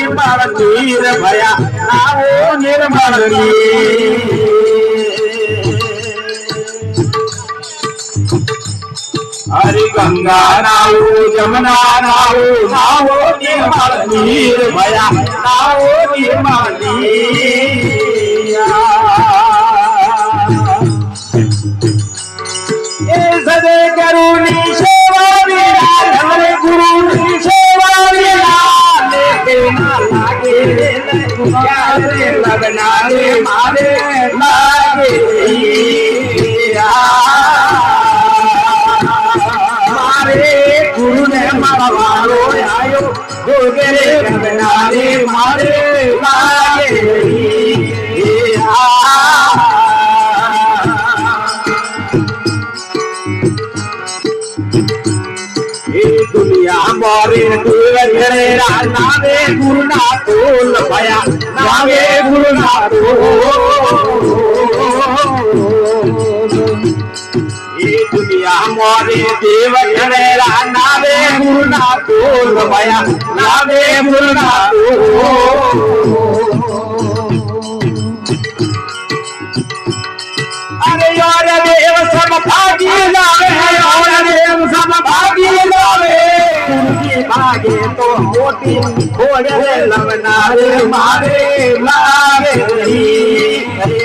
निर्मल नीर भया नावो निर्मल हरि गंगा नावो जमुना नावो नावो निर्मल नीर भया नावो निर्मल सदे करुणी सेवा वीरा हरे गुरु सेवा वीरा लेके ना लागे रे लगना रे मारे लागे मारे गुरु ने मारो आयो गोगे लगना रे मारे लागे दुनिया मोरे दुर्गरे नावे गुरु ना तोल भया नावे गुरु ना ये दुनिया मोरे देव घरे नावे गुरु ना तोल भया नावे गुरु ना अरे यार देव सब भागी लावे और देव सब भागी लावे भागे तो मोटी घोड़े लवना रे मारे लागे